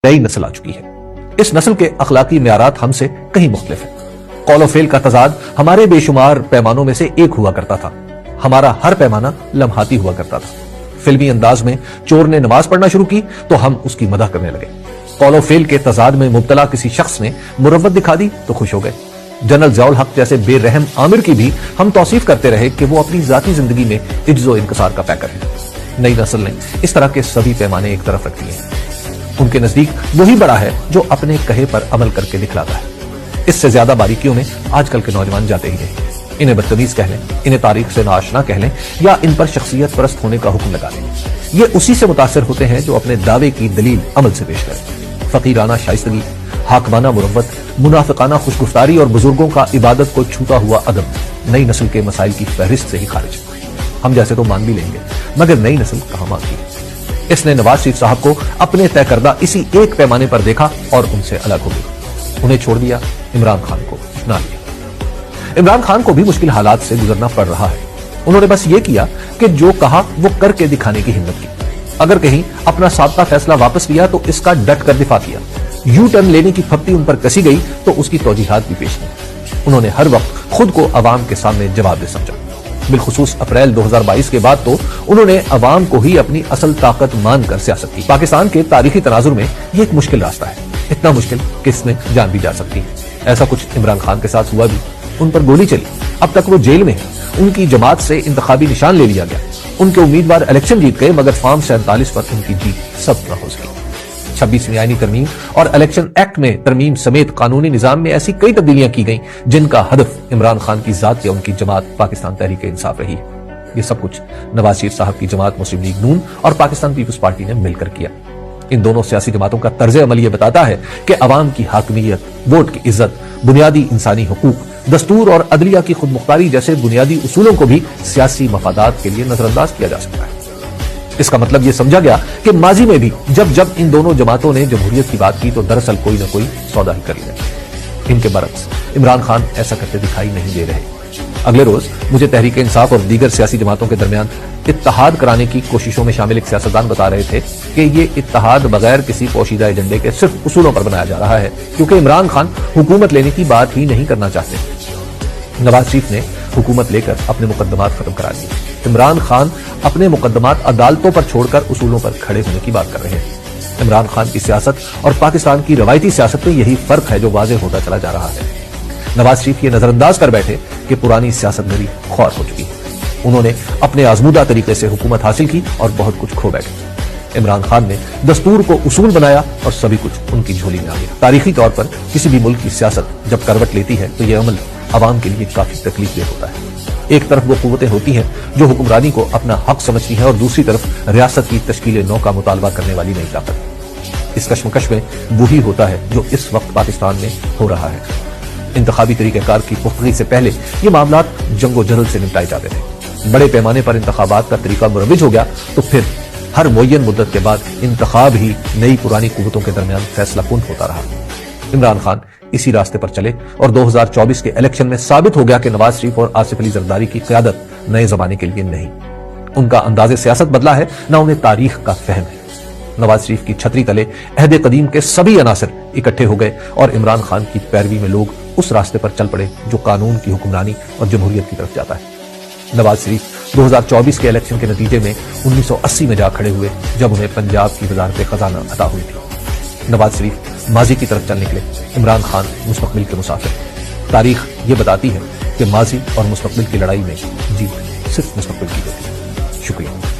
نئی نسل آ چکی ہے۔ اس نسل کے اخلاقی معیارات ہم سے کہیں مختلف ہیں۔ قول و فعل کا تضاد ہمارے بے شمار پیمانوں میں سے ایک ہوا کرتا تھا۔ ہمارا ہر پیمانہ لمحاتی ہوا کرتا تھا۔ فلمی انداز میں چور نے نماز پڑھنا شروع کی تو ہم اس کی مدح کرنے لگے۔ قول و فعل کے تضاد میں مبتلا کسی شخص نے مروت دکھا دی تو خوش ہو گئے۔ جنرل ضیاء الحق جیسے بے رحم عامر کی بھی ہم توصیف کرتے رہے کہ وہ اپنی ذاتی زندگی میں عجز و انکسار کا پیکر ہے۔ نئی نسل نے اس طرح کے سبھی پیمانے ایک طرف رکھ دیے ہیں۔ ان کے نزدیک وہی بڑا ہے جو اپنے کہے پر عمل کر کے دکھلاتا ہے۔ اس سے زیادہ باریکیوں میں آج کل کے نوجوان جاتے ہی نہیں۔ انہیں بدتمیز کہہ لیں، انہیں تاریخ سے ناآشنا کہہ لیں یا ان پر شخصیت پرست ہونے کا حکم لگا لیں، یہ اسی سے متاثر ہوتے ہیں جو اپنے دعوے کی دلیل عمل سے پیش کریں۔ فقیرانہ شائستگی، حاکمانہ مروت، منافقانہ خوشگفتاری اور بزرگوں کا عبادت کو چھوتا ہوا ادب نئی نسل کے مسائل کی فہرست سے ہی خارج ہے۔ ہم جیسے تو مان بھی لیں گے مگر نئی نسل کہاں مانتی ہے۔ اس نے نواز شریف صاحب کو اپنے طے کردہ اسی ایک پیمانے پر دیکھا اور ان سے الگ ہو گیا۔ انہیں چھوڑ دیا، عمران خان کو اپنا لیا۔ عمران خان کو بھی مشکل حالات سے گزرنا پڑ رہا ہے۔ انہوں نے بس یہ کیا کہ جو کہا وہ کر کے دکھانے کی ہمت کی۔ اگر کہیں اپنا سابقہ فیصلہ واپس لیا تو اس کا ڈٹ کر دفاع کیا۔ یو ٹرن لینے کی پھپتی ان پر کسی گئی تو اس کی توجیحات بھی پیش کی۔ انہوں نے ہر وقت خود کو عوام کے سامنے جواب دہ سمجھا۔ بالخصوص اپریل 2022 کے بعد تو انہوں نے عوام کو ہی اپنی اصل طاقت مان کر سیاست کی۔ پاکستان کے تاریخی تناظر میں یہ ایک مشکل راستہ ہے، اتنا مشکل کہ اس میں جان بھی جا سکتی ہے۔ ایسا کچھ عمران خان کے ساتھ ہوا بھی، ان پر گولی چلی، اب تک وہ جیل میں ہیں۔ ان کی جماعت سے انتخابی نشان لے لیا گیا، ان کے امیدوار الیکشن جیت گئے مگر فارم 47 پر ان کی جیت سب نہ ہو سکی۔ 26ویں آئینی ترمیم اور الیکشن ایکٹ میں ترمیم سمیت قانونی نظام میں ایسی کئی تبدیلیاں کی گئیں جن کا ہدف عمران خان کی ذات یا ان کی جماعت پاکستان تحریک انصاف رہی ہے۔ یہ سب کچھ نواز شریف صاحب کی جماعت مسلم لیگ نون اور پاکستان پیپلز پارٹی نے مل کر کیا۔ ان دونوں سیاسی جماعتوں کا طرز عمل یہ بتاتا ہے کہ عوام کی حاکمیت، ووٹ کی عزت، بنیادی انسانی حقوق، دستور اور عدلیہ کی خود مختاری جیسے بنیادی اصولوں کو بھی سیاسی مفادات کے لیے نظر انداز کیا جا سکتا ہے۔ اس کا مطلب یہ سمجھا گیا کہ ماضی میں بھی جب ان دونوں جماعتوں نے جمہوریت کی بات کی تو دراصل کوئی نہ کوئی سودا ہی کر لیا۔ ان کے برعکس عمران خان ایسا کرتے دکھائی نہیں دے رہے۔ اگلے روز مجھے تحریک انصاف اور دیگر سیاسی جماعتوں کے درمیان اتحاد کرانے کی کوششوں میں شامل ایک سیاستدان بتا رہے تھے کہ یہ اتحاد بغیر کسی پوشیدہ ایجنڈے کے صرف اصولوں پر بنایا جا رہا ہے، کیونکہ عمران خان حکومت لینے کی بات ہی نہیں کرنا چاہتے۔ نواز شریف نے حکومت لے کر اپنے مقدمات ختم کرا دیے۔ عمران خان اپنے مقدمات عدالتوں پر چھوڑ کر اصولوں پر کھڑے ہونے کی بات کر رہے ہیں۔ عمران خان کی سیاست اور پاکستان کی روایتی سیاست میں یہی فرق ہے جو واضح ہوتا چلا جا رہا ہے۔ نواز شریف یہ نظر انداز کر بیٹھے کہ پرانی سیاست میری خوار ہو چکی ہے۔ انہوں نے اپنے آزمودہ طریقے سے حکومت حاصل کی اور بہت کچھ کھو بیٹھے۔ عمران خان نے دستور کو اصول بنایا اور سبھی کچھ ان کی جھولی میں آ گیا۔ تاریخی طور پر کسی بھی ملک کی سیاست جب کروٹ لیتی ہے تو یہ عمل عوام کے لیے کافی تکلیف دہ ہوتا ہے۔ ایک طرف وہ قوتیں ہوتی ہیں جو حکمرانی کو اپنا حق سمجھتی ہیں اور دوسری طرف ریاست کی تشکیل نو کا مطالبہ کرنے والی نئی طاقت۔ اس کشمکش میں وہی ہوتا ہے جو اس وقت پاکستان میں ہو رہا ہے۔ انتخابی طریقہ کار کی پختگی سے پہلے یہ معاملات جنگ و جدل سے نمٹائے جاتے تھے۔ بڑے پیمانے پر انتخابات کا طریقہ مروج ہو گیا تو پھر ہر معین مدت کے بعد انتخاب ہی نئی پرانی قوتوں کے درمیان فیصلہ کن ہوتا رہا۔ عمران خان اسی راستے پر چلے اور 2024 کے الیکشن میں ثابت ہو گیا کہ نواز شریف اور آصف علی زرداری کی قیادت نئے زمانے کے لیے نہیں۔ ان کا انداز سیاست بدلا ہے، نہ انہیں تاریخ کا فہم ہے۔ نواز شریف کی چھتری تلے عہد قدیم کے سبھی عناصر اکٹھے ہو گئے اور عمران خان کی پیروی میں لوگ اس راستے پر چل پڑے جو قانون کی حکمرانی اور جمہوریت کی طرف جاتا ہے۔ نواز شریف 2024 کے الیکشن کے نتیجے میں 1980 میں جا کھڑے ہوئے جب انہیں پنجاب کی وزارت خزانہ عطا ہوئی تھی۔ نواز شریف ماضی کی طرف چلنے کے لیے، عمران خان مستقبل کے مسافر۔ تاریخ یہ بتاتی ہے کہ ماضی اور مستقبل کی لڑائی میں جیت صرف مستقبل کی ہوتی ہے۔ شکریہ۔